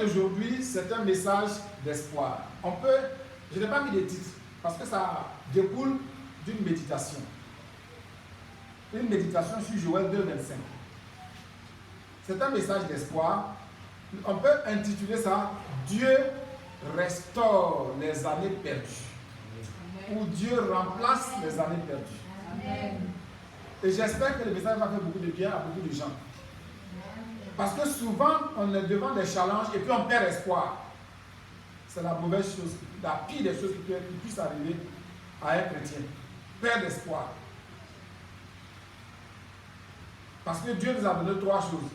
d'aujourd'hui, c'est un message d'espoir. Je n'ai pas mis de titre, parce que ça découle d'une méditation. Une méditation sur Joël 2, 25. C'est un message d'espoir. On peut intituler ça « Dieu restaure les années perdues » ou « Dieu remplace les années perdues ». Amen. Et j'espère que le message va faire beaucoup de bien à beaucoup de gens. Parce que souvent, on est devant des challenges et puis on perd espoir. C'est la mauvaise chose, la pire des choses qui puisse arriver à un chrétien. Perdre espoir. Parce que Dieu nous a donné trois choses.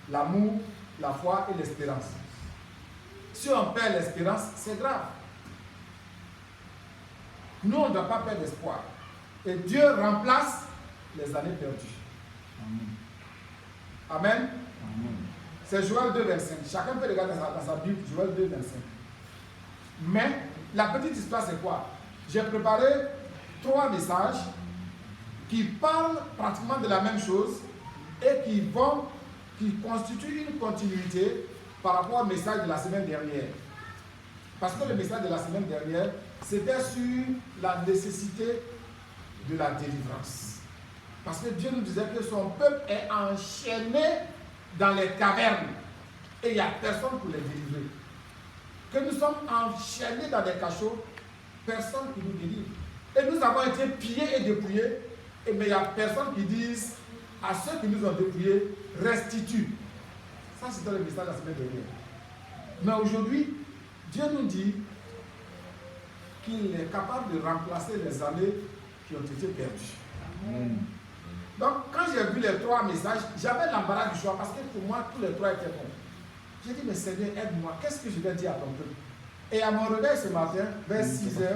L'amour, la foi et l'espérance. Si on perd l'espérance, c'est grave. Nous, on ne doit pas perdre espoir. Et Dieu remplace les années perdues. Amen. Amen. C'est Joël 2, 25. Chacun peut regarder dans sa Bible, Joël 2, 25. Mais la petite histoire, c'est quoi? J'ai préparé 3 messages qui parlent pratiquement de la même chose et qui constituent une continuité par rapport au message de la semaine dernière. Parce que le message de la semaine dernière, c'était sur la nécessité de la délivrance. Parce que Dieu nous disait que son peuple est enchaîné dans les cavernes et il n'y a personne pour les délivrer. Que nous sommes enchaînés dans des cachots, personne qui nous délivre. Et nous avons été pillés et dépouillés, mais il n'y a personne qui dise à ceux qui nous ont dépouillés, restitue. Ça, c'était le message de la semaine dernière. Mais aujourd'hui, Dieu nous dit qu'il est capable de remplacer les années qui ont été perdues. Amen. Donc, quand j'ai vu les 3 messages, j'avais l'embarras du choix parce que pour moi, tous les 3 étaient bons. J'ai dit, mais Seigneur, aide-moi, qu'est-ce que je vais dire à ton peuple? Et à mon réveil ce matin, vers 6 h,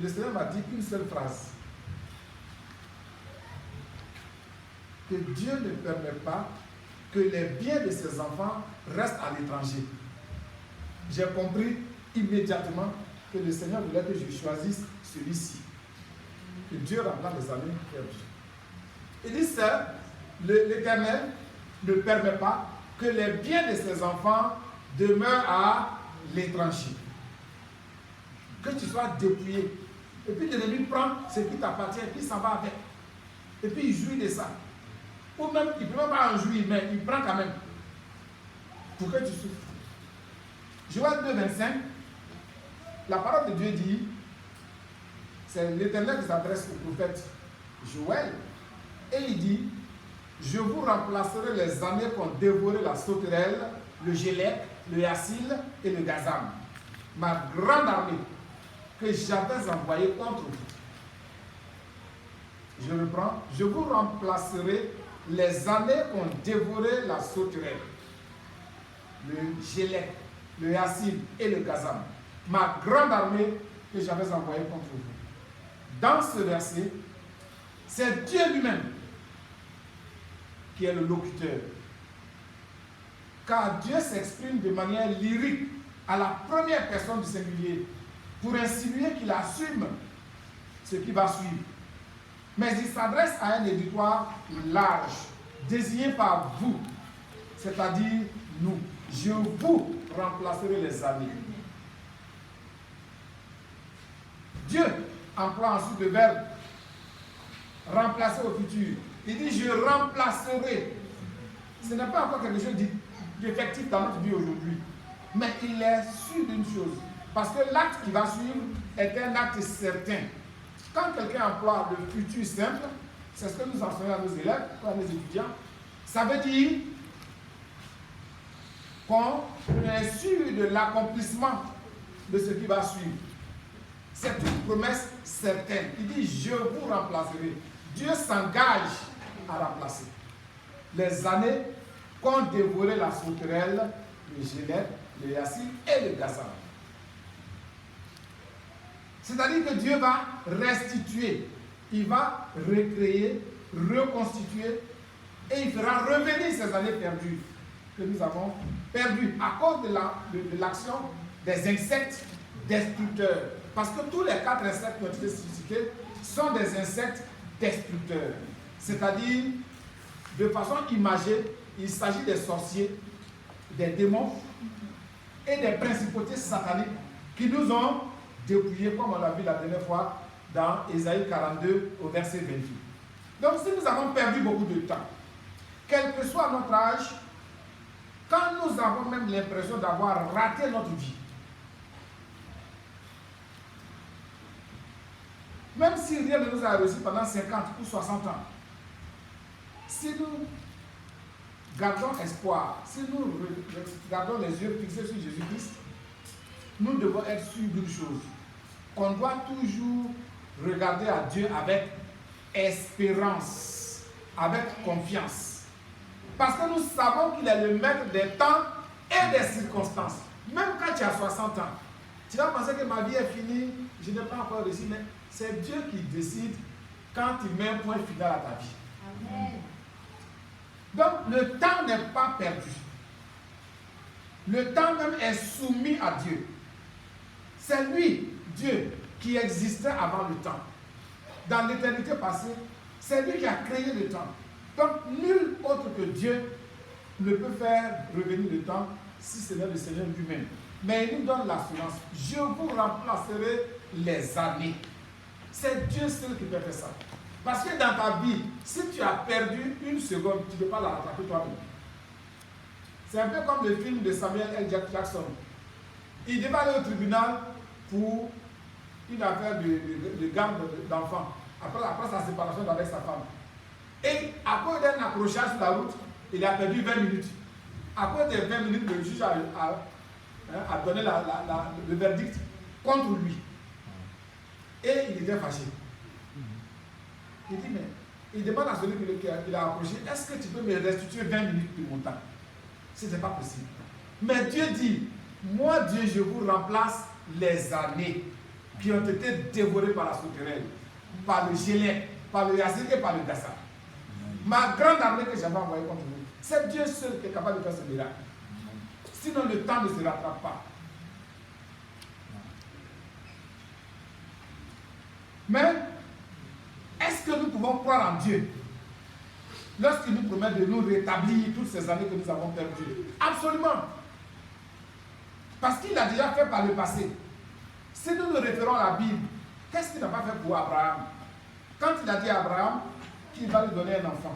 le Seigneur m'a dit une seule phrase. Que Dieu ne permet pas que les biens de ses enfants restent à l'étranger. J'ai compris immédiatement que le Seigneur voulait que je choisisse celui-ci. Que Dieu remplace les années perdues. Il dit ça, l'Éternel ne permet pas que les biens de ses enfants demeurent à l'étranger. Que tu sois dépouillé. Et puis l'ennemi prend ce qui t'appartient et puis il s'en va avec. Et puis il jouit de ça. Ou même, il ne peut même pas en jouir, mais il prend quand même. Pour que tu souffres. Joël 2, 25, la parole de Dieu dit, c'est l'Éternel qui s'adresse au prophète Joël, et il dit, je vous remplacerai les années qu'ont dévoré la sauterelle, le gélec, le yacil et le gazam, ma grande armée que j'avais envoyée contre vous. Je reprends, je vous remplacerai les années qu'ont dévoré la sauterelle, le gélec, le yacil et le gazam, ma grande armée que j'avais envoyée contre vous. Dans ce verset, c'est Dieu lui-même qui est le locuteur. Car Dieu s'exprime de manière lyrique à la première personne du singulier pour insinuer qu'il assume ce qui va suivre. Mais il s'adresse à un auditoire large, désigné par vous, c'est-à-dire nous. Je vous remplacerai les années. Dieu emploie ensuite le verbe remplacer au futur. Il dit je remplacerai. Ce n'est pas encore quelque chose d'effectif dans notre vie aujourd'hui. Mais il est sûr d'une chose. Parce que l'acte qui va suivre est un acte certain. Quand quelqu'un emploie le futur simple, c'est ce que nous enseignons à nos élèves, à nos étudiants, ça veut dire qu'on est sûr de l'accomplissement de ce qui va suivre. C'est une promesse certaine. Il dit, je vous remplacerai. Dieu s'engage à remplacer. Les années qu'ont dévoré la sauterelle, le gélec, le yacil et le gazam. C'est-à-dire que Dieu va restituer, il va recréer, reconstituer et il fera revenir ces années perdues que nous avons perdues à cause de l'action des insectes destructeurs. Parce que tous les 4 insectes qui ont été suscités sont des insectes destructeurs. C'est-à-dire, de façon imagée, il s'agit des sorciers, des démons et des principautés sataniques qui nous ont dépouillés, comme on l'a vu la dernière fois dans Ésaïe 42 au verset 28. Donc si nous avons perdu beaucoup de temps, quel que soit notre âge, quand nous avons même l'impression d'avoir raté notre vie, même si rien ne nous a réussi pendant 50 ou 60 ans, si nous gardons espoir, si nous gardons les yeux fixés sur Jésus-Christ, nous devons être sûrs d'une chose, qu'on doit toujours regarder à Dieu avec espérance, avec confiance. Parce que nous savons qu'il est le maître des temps et des circonstances. Même quand tu as 60 ans, tu vas penser que ma vie est finie, je n'ai pas encore réussi, mais c'est Dieu qui décide quand il met un point final à ta vie. Amen. Donc le temps n'est pas perdu. Le temps même est soumis à Dieu. C'est lui, Dieu, qui existait avant le temps. Dans l'éternité passée, c'est lui qui a créé le temps. Donc nul autre que Dieu ne peut faire revenir le temps si ce n'est le Seigneur lui-même. Mais il nous donne l'assurance. Je vous remplacerai les années. C'est Dieu seul qui peut faire ça. Parce que dans ta vie, si tu as perdu une seconde, tu ne peux pas la rattraper toi-même. C'est un peu comme le film de Samuel L. Jackson. Il devait aller au tribunal pour une affaire de garde d'enfants, après sa séparation avec sa femme. Et à cause d'un accrochage sur la route, il a perdu 20 minutes. À cause des 20 minutes, le juge a donné le verdict contre lui. Et il était fâché. Il dit, mais il demande à celui qui l'a approché, est-ce que tu peux me restituer 20 minutes de mon temps? Ce n'était pas possible. Mais Dieu dit, moi Dieu, je vous remplace les années qui ont été dévorées par la souterraine, par le gelé, par le yassir et par le dassa. Ma grande armée que j'avais envoyée contre vous, c'est Dieu seul qui est capable de faire ce miracle. Sinon le temps ne se rattrape pas. Mais est-ce que nous pouvons croire en Dieu lorsqu'il nous promet de nous rétablir toutes ces années que nous avons perdues? Absolument. Parce qu'il a déjà fait par le passé. Si nous nous référons à la Bible, qu'est-ce qu'il n'a pas fait pour Abraham? Quand il a dit à Abraham qu'il va lui donner un enfant,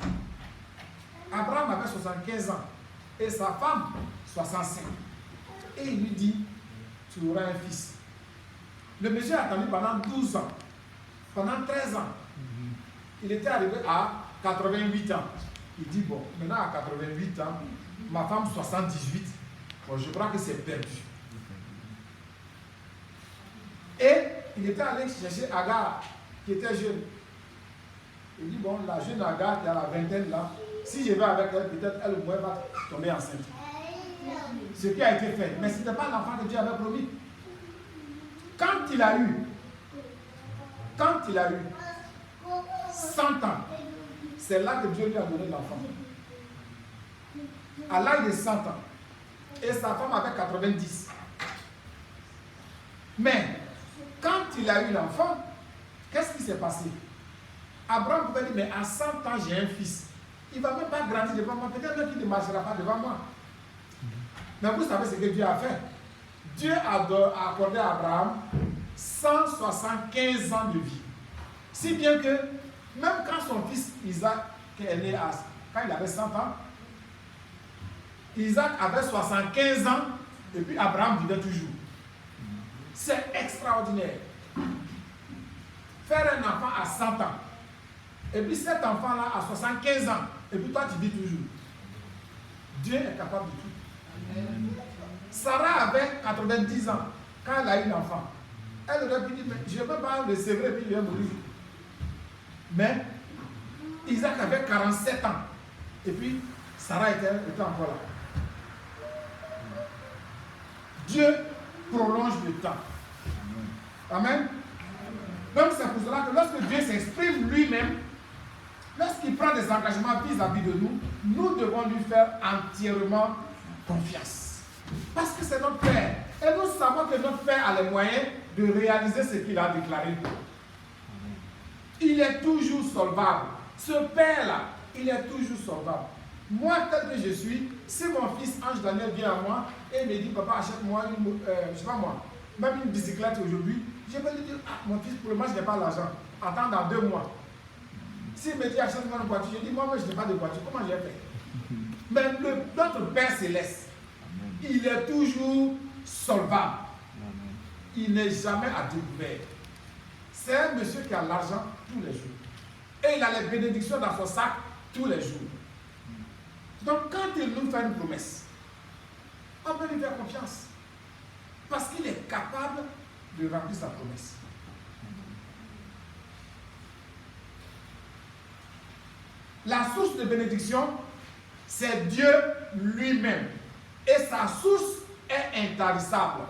Abraham avait 75 ans et sa femme 65. Et il lui dit, tu auras un fils. Le monsieur a attendu pendant 12 ans, pendant 13 ans. Il était arrivé à 88 ans. Il dit, bon, maintenant à 88 ans, ma femme 78, bon, je crois que c'est perdu. Et il était allé chercher Agar, qui était jeune. Il dit, bon, la jeune Agar qui a la vingtaine là, si je vais avec elle, peut-être elle au moins va tomber enceinte. Ce qui a été fait. Mais ce n'était pas l'enfant que Dieu avait promis. Quand il a eu 100 ans, c'est là que Dieu lui a donné l'enfant. À l'âge de 100 ans. Et sa femme avait 90. Mais, quand il a eu l'enfant, qu'est-ce qui s'est passé? Abraham pouvait dire, mais à 100 ans, j'ai un fils. Il ne va même pas grandir devant moi. Peut-être même qu'il ne marchera pas devant moi. Mais vous savez ce que Dieu a fait? Dieu a accordé à Abraham 175 ans de vie. Si bien que, même quand son fils Isaac, qui est né quand il avait 100 ans, Isaac avait 75 ans, et puis Abraham vivait toujours. C'est extraordinaire. Faire un enfant à 100 ans, et puis cet enfant-là à 75 ans, et puis toi tu vis toujours. Dieu est capable de tout. Amen. Sarah avait 90 ans quand elle a eu l'enfant. Elle aurait pu dire, mais je ne peux pas le sévrer et puis il va mourir. Mais Isaac avait 47 ans. Et puis Sarah était encore là. Dieu prolonge le temps. Amen. Donc c'est pour cela que lorsque Dieu s'exprime lui-même, lorsqu'il prend des engagements vis-à-vis de nous, nous devons lui faire entièrement confiance. Parce que c'est notre Père. Et nous savons que notre Père a les moyens de réaliser ce qu'il a déclaré. Il est toujours solvable. Ce Père-là, il est toujours solvable. Moi, tel que je suis, si mon fils Ange Daniel vient à moi et me dit, papa, achète-moi je sais pas moi, même une bicyclette aujourd'hui, je vais lui dire, ah, mon fils, pour le moment, je n'ai pas l'argent. Attends dans 2 mois. S'il me dit, achète-moi une voiture, je dis, moi, je n'ai pas de voiture. Comment j'ai fait? Mais notre Père Céleste, il est toujours solvable. Il n'est jamais à découvert. C'est un monsieur qui a l'argent tous les jours. Et il a les bénédictions dans son sac tous les jours. Donc quand il nous fait une promesse, on peut lui faire confiance. Parce qu'il est capable de remplir sa promesse. La source de bénédiction, c'est Dieu lui-même. Et sa source est intarissable.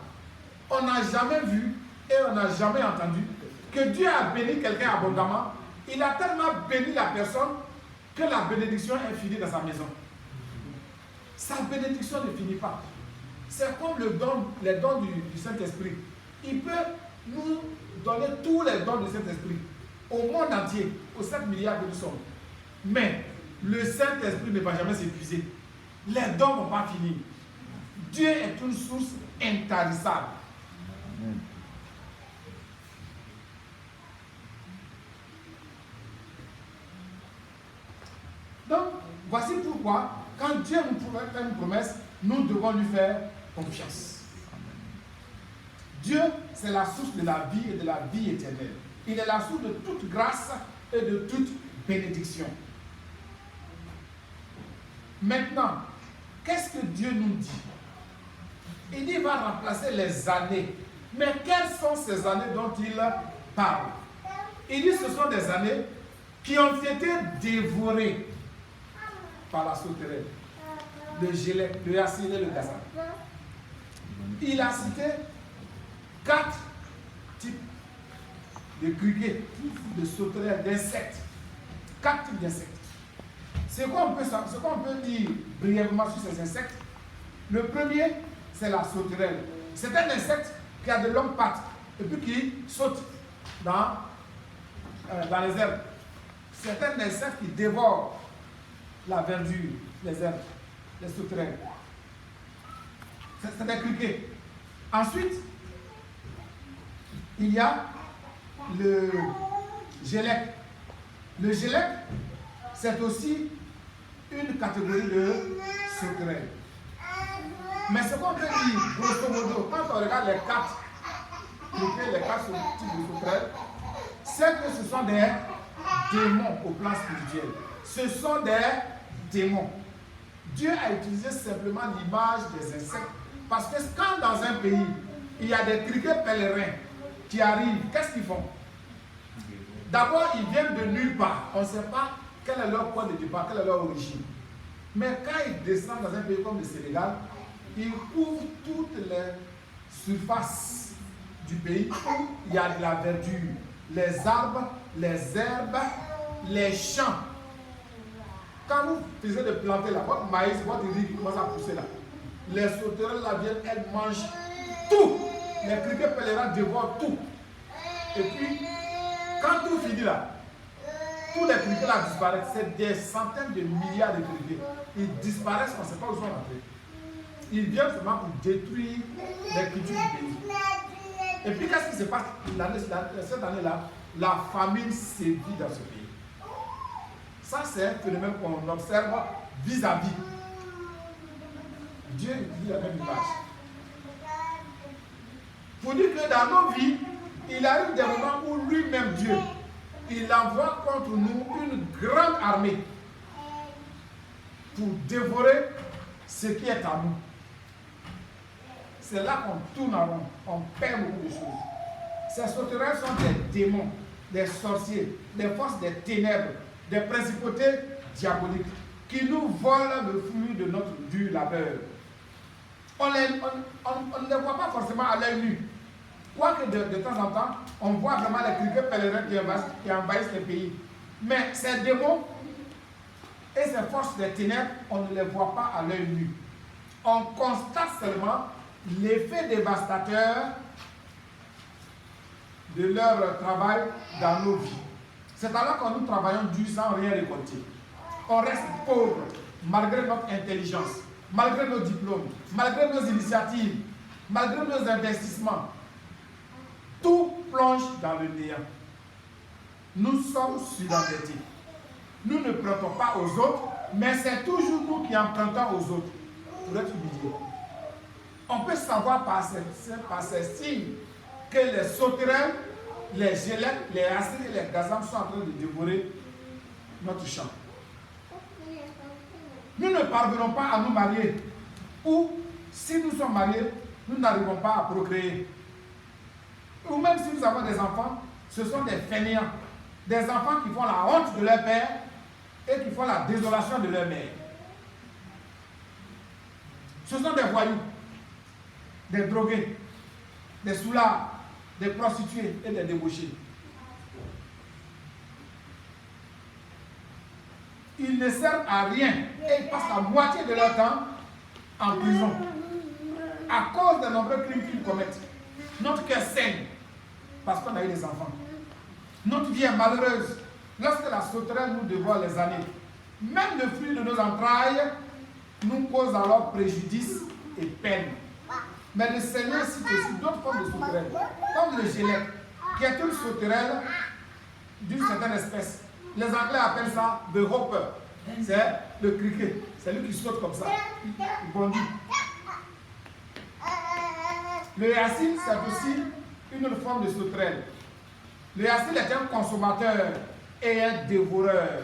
On n'a jamais vu et on n'a jamais entendu que Dieu a béni quelqu'un abondamment. Il a tellement béni la personne que la bénédiction est finie dans sa maison. Sa bénédiction ne finit pas. C'est comme les dons du Saint-Esprit. Il peut nous donner tous les dons du Saint-Esprit au monde entier, aux 7 milliards que nous sommes. Mais le Saint-Esprit ne va jamais s'épuiser. Les dons ne vont pas finir. Dieu est une source intarissable. Amen. Donc, voici pourquoi, quand Dieu nous fait une promesse, nous devons lui faire confiance. Dieu, c'est la source de la vie et de la vie éternelle. Il est la source de toute grâce et de toute bénédiction. Maintenant, qu'est-ce que Dieu nous dit? Il dit qu'il va remplacer les années. Mais quelles sont ces années dont il parle? Il dit que ce sont des années qui ont été dévorées par la sauterelle, le gelé, le acide et le gazan. Il a cité 4 types de criquets, de sauterelles, d'insectes. 4 types d'insectes. Ce qu'on peut dire brièvement sur ces insectes, le premier, c'est la sauterelle. C'est un insecte qui a de longues pattes et puis qui saute dans les herbes. C'est un insecte qui dévore la verdure, les herbes, les sauterelles. C'est des criquets. Ensuite, il y a le gélec. Le gélec, c'est aussi une catégorie de sauterelles. Mais ce qu'on peut dire, grosso modo, quand on regarde les 4 criquets, les 4 types de sauterelles, c'est que ce sont des démons au plan spirituel. Ce sont des démons. Dieu a utilisé simplement l'image des insectes parce que quand dans un pays, il y a des criquets pèlerins qui arrivent, qu'est-ce qu'ils font? D'abord, ils viennent de nulle part. On ne sait pas quel est leur point de départ, quelle est leur origine. Mais quand ils descendent dans un pays comme le Sénégal, ils couvrent toutes les surfaces du pays où il y a de la verdure, les arbres, les herbes, les champs. Quand vous faisiez de planter là, votre maïs, votre riz qui commence à pousser là, les sauterelles là viennent, elles mangent tout. Les criquets pèlerins dévorent tout. Et puis, quand tout finit là, tous les criquets là disparaissent. C'est des centaines de milliards de criquets. Ils disparaissent, on ne sait pas où ils sont rentrés. Ils viennent seulement pour détruire les cultures du pays. Et puis, qu'est-ce qui se passe cette année-là? La famine sévit dans ce pays. Ça, c'est un phénomène qu'on observe vis-à-vis. Dieu utilise la même image. Pour dire que dans nos vies, il arrive des moments où lui-même, Dieu, il envoie contre nous une grande armée pour dévorer ce qui est à nous. C'est là qu'on tourne en rond, on perd beaucoup de choses. Ces sauterelles sont des démons, des sorciers, des forces des ténèbres, des principautés diaboliques qui nous volent le fruit de notre dur labeur. On ne les voit pas forcément à l'œil nu. Quoique de temps en temps, on voit vraiment les criquets pèlerins qui envahissent les pays. Mais ces démons et ces forces des ténèbres, on ne les voit pas à l'œil nu. On constate seulement l'effet dévastateur de leur travail dans nos vies. C'est alors que nous travaillons dur sans rien récolter. On reste pauvre. malgré notre intelligence, malgré nos diplômes, malgré nos initiatives, malgré nos investissements, tout plonge dans le néant. Nous sommes surendettés. Nous ne prêtons pas aux autres, mais c'est toujours nous qui empruntons aux autres pour être humiliés. On peut savoir par ces signes que les sauterelles, les gélettes, les acides et les gazans sont en train de dévorer notre champ. Nous ne parvenons pas à nous marier. Ou si nous sommes mariés, nous n'arrivons pas à procréer. Ou même si nous avons des enfants, ce sont des fainéants. Des enfants qui font la honte de leur père et qui font la désolation de leur mère. Ce sont des voyous, des drogués, des soulards, des prostituées et des débauchés. Ils ne servent à rien et ils passent la moitié de leur temps en prison à cause des nombreux crimes qu'ils commettent. Notre cœur saigne parce qu'on a eu des enfants. Notre vie est malheureuse lorsque la sauterelle nous dévore les années. Même le fruit de nos entrailles nous cause alors préjudice et peine. Mais le Seigneur cite aussi d'autres formes de sauterelles, comme le gélet, qui est une sauterelle d'une certaine espèce. Les Anglais appellent ça the hopper. C'est le criquet. C'est lui qui saute comme ça. Il bondit. Le hyacinthe, c'est aussi une forme de sauterelle. Le hyacinthe est un consommateur et un dévoreur.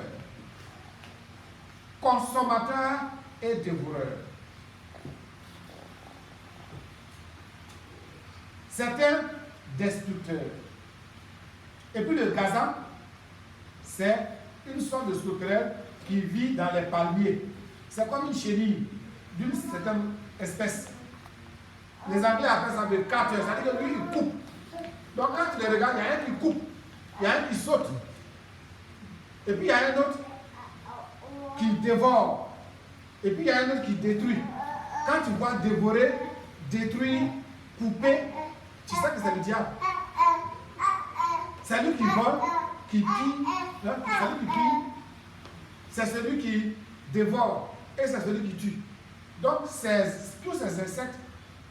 Consommateur et dévoreur. C'est un destructeur. Et puis le gazan, c'est une sorte de sauterelle qui vit dans les palmiers. C'est comme une chenille d'une certaine espèce. Les Anglais appellent ça le cutter, c'est-à-dire que lui, il coupe. Donc quand tu les regardes, il y a un qui coupe, il y a un qui saute. Et puis il y a un autre qui dévore. Et puis il y a un autre qui détruit. Quand tu vois dévorer, détruire, couper, tu sais que c'est le diable. C'est lui qui vole, qui pille, c'est lui qui pille, c'est celui qui dévore et c'est celui qui tue. Donc tous ces insectes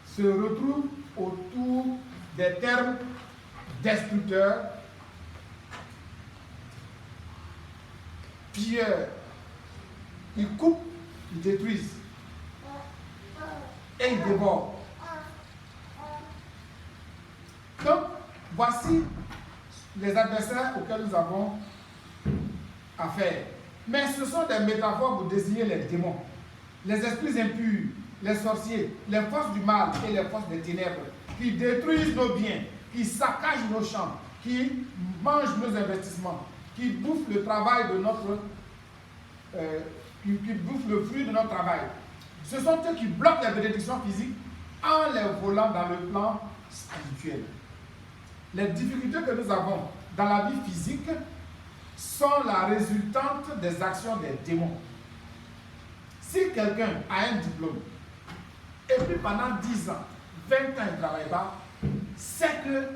se retrouvent autour des termes destructeurs, pilleurs. Ils coupent, ils détruisent et ils dévorent. Donc, voici les adversaires auxquels nous avons affaire. Mais ce sont des métaphores pour désigner les démons, les esprits impurs, les sorciers, les forces du mal et les forces des ténèbres qui détruisent nos biens, qui saccagent nos champs, qui mangent nos investissements, qui bouffent le travail de notre qui bouffent le fruit de notre travail. Ce sont eux qui bloquent les bénédictions physiques en les volant dans le plan spirituel. Les difficultés que nous avons dans la vie physique sont la résultante des actions des démons. Si quelqu'un a un diplôme et puis pendant 10 ans, 20 ans, il ne travaille pas, c'est que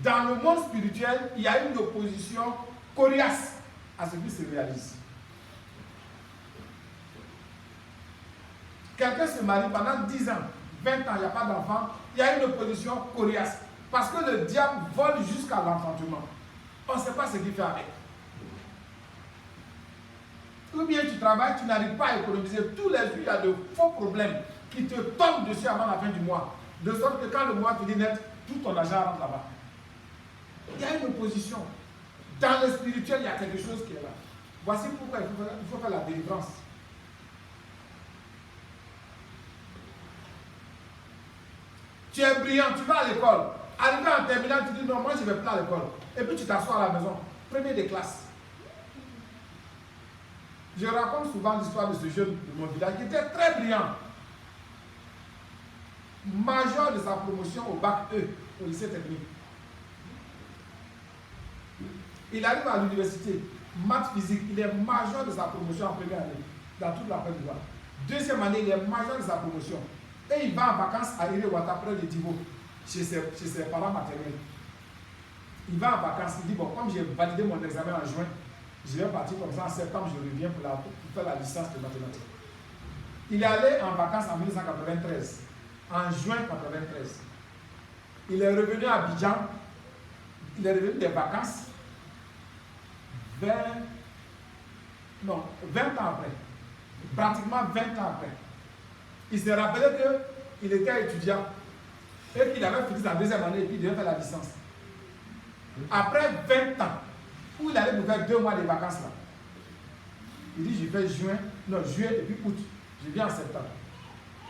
dans le monde spirituel, il y a une opposition coriace à ce qui se réalise. Quelqu'un se marie pendant 10 ans, 20 ans, il n'y a pas d'enfant, il y a une opposition coriace. Parce que le diable vole jusqu'à l'enfantement. On ne sait pas ce qu'il fait avec. Ou bien tu travailles, tu n'arrives pas à économiser. Tous les jours, il y a de faux problèmes qui te tombent dessus avant la fin du mois. De sorte que quand le mois finit net, tout ton argent rentre là-bas. Il y a une opposition. Dans le spirituel, il y a quelque chose qui est là. Voici pourquoi il faut faire la délivrance. Tu es brillant, tu vas à l'école. Arrivé en terminale, tu dis non, moi je ne vais plus à l'école. Et puis tu t'assois à la maison, premier des classes. Je raconte souvent l'histoire de ce jeune de mon village qui était très brillant. Major de sa promotion au bac E, au lycée technique. Il arrive à l'université, maths physique, il est major de sa promotion en première année, dans toute la Côte d'Ivoire. Deuxième année, il est major de sa promotion. Et il va en vacances à Irewata, près de Divo, chez ses parents maternels. Il va en vacances, il dit, bon, comme j'ai validé mon examen en juin, je vais partir comme ça, en septembre, je reviens pour faire la licence de mathématiques. Il est allé en vacances en 1993, en juin 1993. Il est revenu à Abidjan, il est revenu des vacances 20 ans après, pratiquement 20 ans après. Il s'est rappelé qu'il était étudiant et qu'il avait fini sa deuxième année et puis il devait faire la licence. Après 20 ans, où il allait pour faire 2 mois de vacances là, il dit je fais juillet et puis août, je viens en septembre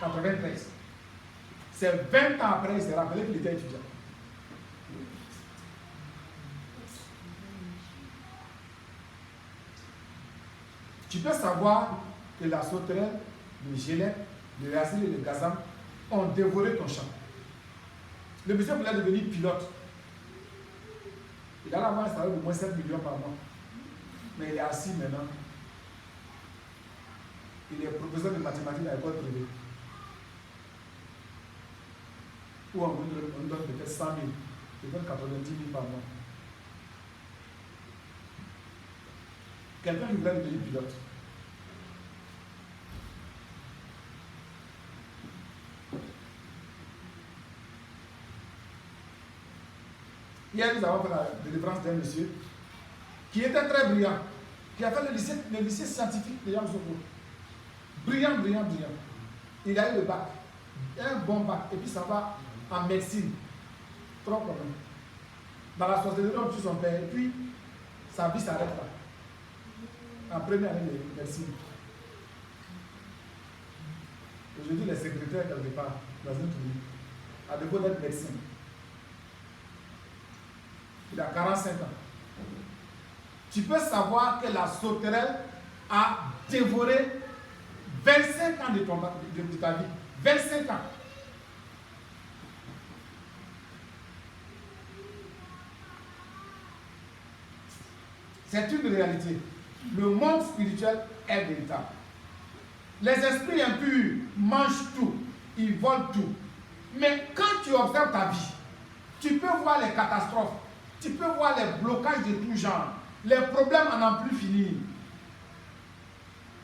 93. C'est 20 ans après, il s'est rappelé qu'il était étudiant. Tu peux savoir que la sauterelle, le gilet, le racine et le gazam ont dévoré ton champ. Le monsieur voulait devenir pilote. Il allait avoir un salaire de moins 7 millions par mois. Mais il est assis maintenant. Il est professeur de mathématiques à l'école privée. Où on donne peut-être 100 000. Il donne 90 000 par mois. Quelqu'un qui voulait devenir pilote. Hier, nous avons fait la délivrance d'un monsieur qui était très brillant, qui a fait le lycée scientifique de Yamoussoukro. Brillant. Il a eu le bac, un bon bac, et puis ça va en médecine. Trop quand même. Dans la société, on tue son père, et puis sa vie s'arrête là. En première année de médecine. Aujourd'hui, les secrétaires, quelque part, dans une clinique, à défaut d'être médecin. Il a 45 ans. Tu peux savoir que la sauterelle a dévoré 25 ans de ta vie. 25 ans. C'est une réalité. Le monde spirituel est véritable. Les esprits impurs mangent tout, ils volent tout. Mais quand tu observes ta vie, tu peux voir les catastrophes, tu peux voir les blocages de tout genre, les problèmes à n'en plus finir.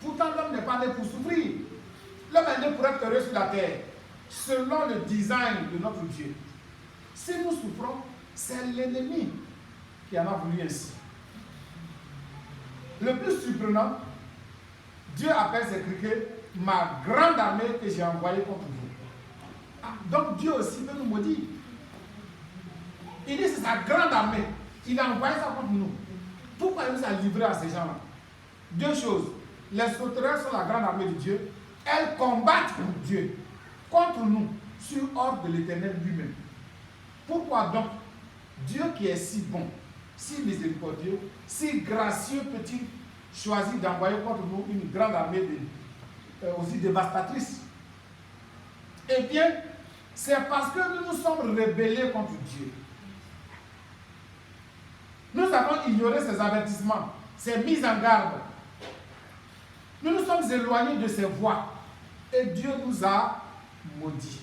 Pourtant, l'homme n'est pas né pour souffrir. L'homme est né pour être heureux sur la terre, selon le design de notre Dieu. Si nous souffrons, c'est l'ennemi qui en a voulu ainsi. Le plus surprenant, Dieu appelle ses criquets ma grande armée que j'ai envoyée contre vous. Ah, donc Dieu aussi peut nous maudire. Il dit c'est sa grande armée. Il a envoyé ça contre nous. Pourquoi il nous a livrés à ces gens-là? Deux choses. Les sauterelles sont la grande armée de Dieu. Elles combattent pour Dieu, contre nous, sur ordre de l'Éternel lui-même. Pourquoi donc Dieu qui est si bon, si miséricordieux, si gracieux peut-il choisir d'envoyer contre nous une grande armée aussi dévastatrice? Eh bien, c'est parce que nous nous sommes rebellés contre Dieu. Nous avons ignoré ses avertissements, ses mises en garde. Nous nous sommes éloignés de ses voies et Dieu nous a maudits.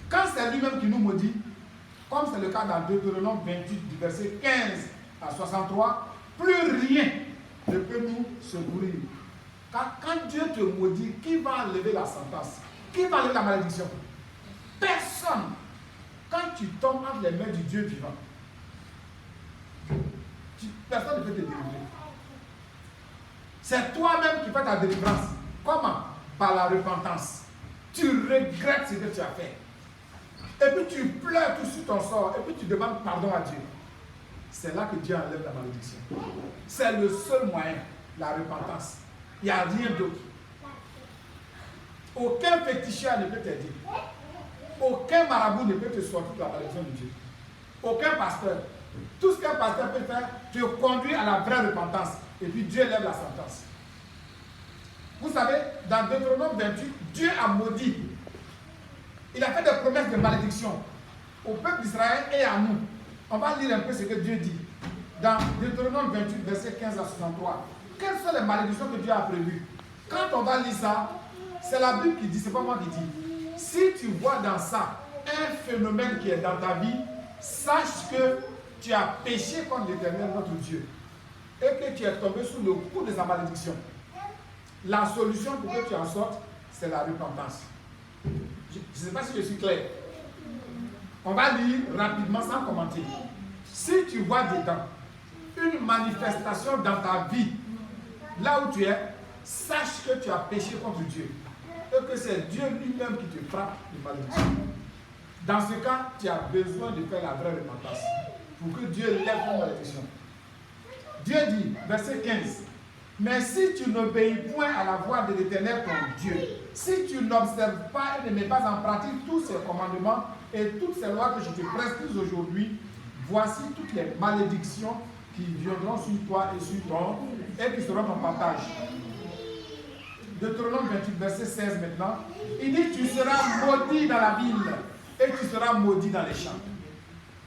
Quand c'est lui-même qui nous maudit, comme c'est le cas dans Deutéronome 28, du verset 15 à 63, plus rien ne peut nous secourir. Car quand Dieu te maudit, qui va enlever la sentence? Qui va enlever la malédiction? Personne. Quand tu tombes entre les mains du Dieu vivant, personne ne peut te délivrer. C'est toi-même qui fais ta délivrance. Comment? Par la repentance. Tu regrettes ce que tu as fait. Et puis tu pleures tout sur ton sort. Et puis tu demandes pardon à Dieu. C'est là que Dieu enlève la malédiction. C'est le seul moyen, la repentance. Il n'y a rien d'autre. Aucun féticheur ne peut t'aider. Aucun marabout ne peut te sortir de la malédiction de Dieu. Aucun pasteur. Tout ce qu'un pasteur peut faire, te conduit à la vraie repentance. Et puis Dieu lève la sentence. Vous savez, dans Deutéronome 28, Dieu a maudit. Il a fait des promesses de malédiction au peuple d'Israël et à nous. On va lire un peu ce que Dieu dit. Dans Deutéronome 28, verset 15 à 63. Quelles sont les malédictions que Dieu a prévues? Quand on va lire ça, c'est la Bible qui dit, c'est pas moi qui dis. Si tu vois dans ça un phénomène qui est dans ta vie, sache que tu as péché contre l'Éternel, notre Dieu, et que tu es tombé sous le coup de sa malédiction. La solution pour que tu en sortes, c'est la repentance. Je ne sais pas si je suis clair. On va lire rapidement sans commenter. Si tu vois dedans une manifestation dans ta vie, là où tu es, sache que tu as péché contre Dieu. Et que c'est Dieu lui-même qui te frappe de malédiction. Dans ce cas, tu as besoin de faire la vraie repentance pour que Dieu lève ton malédiction. Dieu dit, verset 15, mais si tu n'obéis point à la voix de l'Éternel ton Dieu, si tu n'observes pas et ne mets pas en pratique tous ses commandements et toutes ces lois que je te prescris aujourd'hui, voici toutes les malédictions qui viendront sur toi et sur ton et qui seront ton partage. Deutéronome 28, verset 16 maintenant. Il dit, tu seras maudit dans la ville et tu seras maudit dans les champs.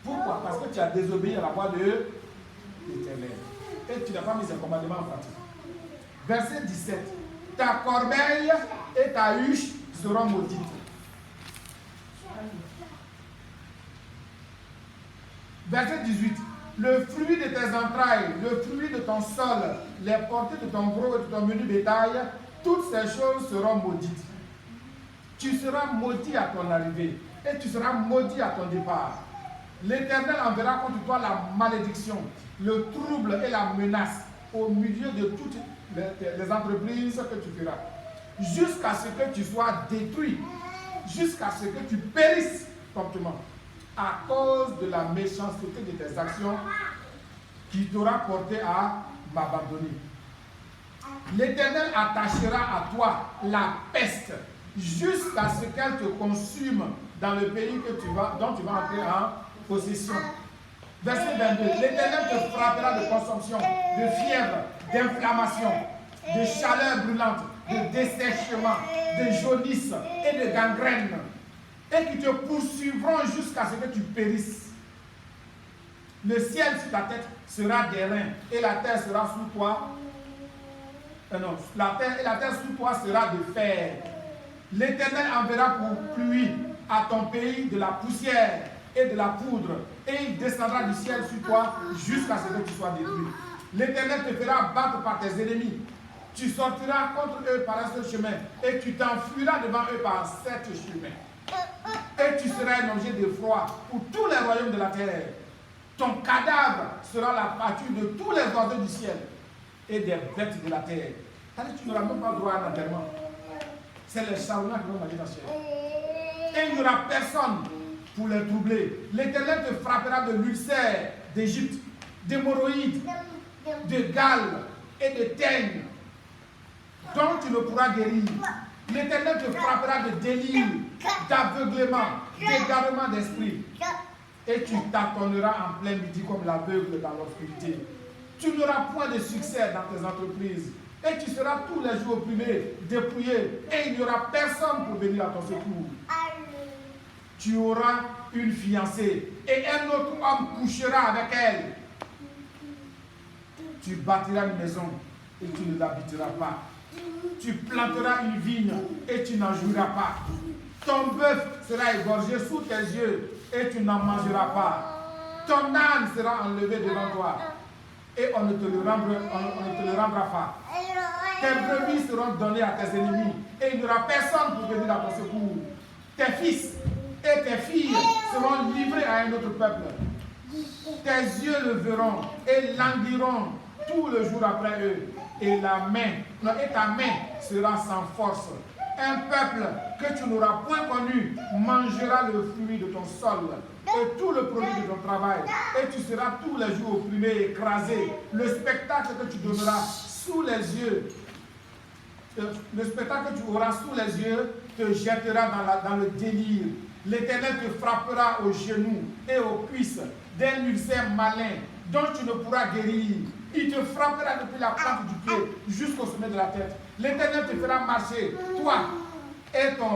Pourquoi? Parce que tu as désobéi à la voix de l'Éternel. Et tu n'as pas mis ses commandements en pratique. Verset 17. Ta corbeille et ta huche seront maudites. Verset 18. Le fruit de tes entrailles, le fruit de ton sol, les portées de ton gros et de ton menu bétail, toutes ces choses seront maudites. Tu seras maudit à ton arrivée et tu seras maudit à ton départ. L'Éternel enverra contre toi la malédiction, le trouble et la menace au milieu de toutes les entreprises que tu feras, jusqu'à ce que tu sois détruit, jusqu'à ce que tu périsses promptement, à cause de la méchanceté de tes actions qui t'aura porté à m'abandonner. L'Éternel attachera à toi la peste jusqu'à ce qu'elle te consume dans le pays dont tu vas entrer en possession. Verset 22. L'Éternel te frappera de consomption, de fièvre, d'inflammation, de chaleur brûlante, de dessèchement, de jaunisse et de gangrène, et qui te poursuivront jusqu'à ce que tu périsses. Le ciel sur ta tête sera d'airain et la terre sera sous toi. La terre sous toi sera de fer. L'Éternel enverra pour pluie à ton pays de la poussière et de la poudre, et il descendra du ciel sur toi jusqu'à ce que tu sois détruit. L'Éternel te fera battre par tes ennemis. Tu sortiras contre eux par un seul chemin, et tu t'enfuiras devant eux par 7 chemins. Et tu seras un objet de froid pour tous les royaumes de la terre. Ton cadavre sera la pâture de tous les oiseaux du ciel et des bêtes de la terre. C'est-à-dire que tu n'auras même pas droit à l'enterrement. C'est les charlatans qui vont manger dans le ciel. Et il n'y aura personne pour les troubler. L'Éternel te frappera de l'ulcère d'Égypte, d'hémorroïdes, de gales et de teigne, dont tu ne pourras guérir. L'Éternel te frappera de délire, d'aveuglement, d'égarement d'esprit. Et tu tâtonneras en plein midi comme l'aveugle dans l'obscurité. Tu n'auras point de succès dans tes entreprises. Et tu seras tous les jours opprimé, dépouillé. Et il n'y aura personne pour venir à ton secours. Tu auras une fiancée et un autre homme couchera avec elle. Tu bâtiras une maison et tu ne l'habiteras pas. Tu planteras une vigne et tu n'en jouiras pas. Ton bœuf sera égorgé sous tes yeux et tu n'en mangeras pas. Ton âne sera enlevé devant toi et on ne te le rendra pas. Tes brebis seront données à tes ennemis et il n'y aura personne pour venir à ton secours. Tes fils et tes filles seront livrés à un autre peuple. Tes yeux le verront et languiront tout le jour après eux. Et ta main sera sans force. Un peuple que tu n'auras point connu mangera le fruit de ton sol et tout le produit de ton travail. Et tu seras tous les jours opprimé et écrasé. Le spectacle que tu donneras sous les yeux, le spectacle que tu auras sous les yeux te jettera dans le délire. L'Éternel te frappera aux genoux et aux cuisses d'un ulcère malin dont tu ne pourras guérir. Il te frappera depuis la plante du pied jusqu'au sommet de la tête. L'Éternel te fera marcher, toi et ton